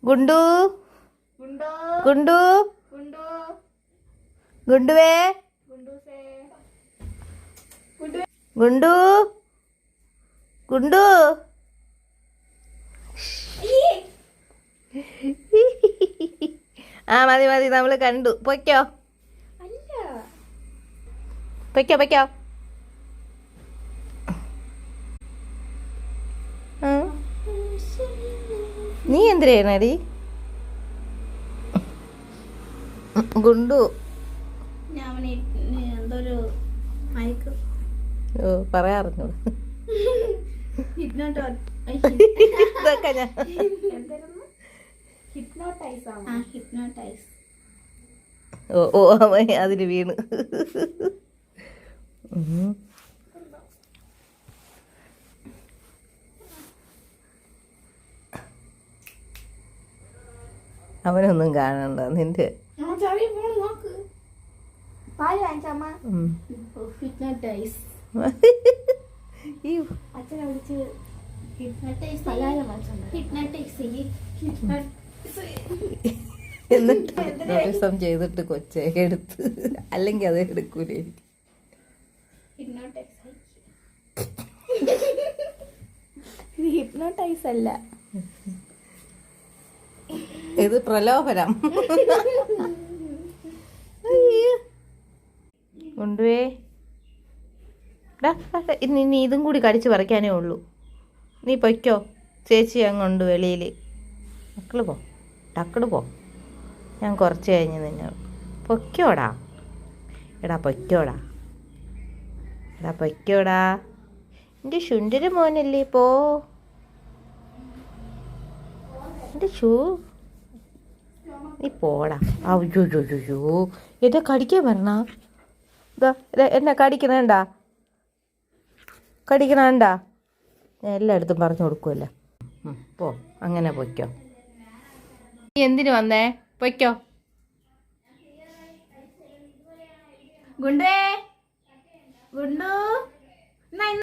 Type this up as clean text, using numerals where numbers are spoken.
ഗുണ്ടു ഗുണ്ടു ഗുണ്ടുവേ ഗുണ്ടു ഗുണ്ടു ആ മതി മതി നമ്മൾ കണ്ടു. പൊയ്ക്കോ പൊയ്ക്കോ പൊയ്ക്കോ. നീ എന്തിനാടി ഗുണ്ടു? ഓ പറയാറുണ്ട് ഇതൊക്കെ ഞാൻ ഓ ഓ അതിന് വീണ്. അവനൊന്നും കാണണ്ട നിന്റെ. എന്നിട്ട് ചെയ്തിട്ട് കൊച്ചെ എടുത്ത്, അല്ലെങ്കിൽ അത് എടുക്കൂലേ. ഹിപ്നോട്ടൈസ് അല്ല, ഇത് പ്രലോഭനം. കൊണ്ടുവേ ഇനി ഇതും കൂടി കടിച്ച് പറിക്കാനേ ഉള്ളൂ. നീ പൊയ്ക്കോ, ചേച്ചി അങ്ങുണ്ട് വെളിയിൽ. മക്കള് പോ, ടക്കട് പോ. ഞാൻ കുറച്ച് കഴിഞ്ഞ് നിന്നെ പൊയ്ക്കോടാ. എടാ പൊയ്ക്കോടാ, എടാ പൊയ്ക്കോടാ. എൻ്റെ ശുണ്ടര് മോനല്ലേ, പോ. എൻ്റെ ഷൂ നീ പോടാ. അയ്യോ എന്നെ കടിക്കാൻ വരണ. ഇതാ എന്നെ കടിക്കണേണ്ട, കടിക്കണേണ്ട. ഞാൻ എല്ലായിടത്തും പറഞ്ഞു കൊടുക്കുമല്ലോ. പോ, അങ്ങനെ പൊയ്ക്കോ. നീ എന്തിനു വന്നേ? പൊയ്ക്കോ. ഗുണ്ടേ ഗുണ്ടു.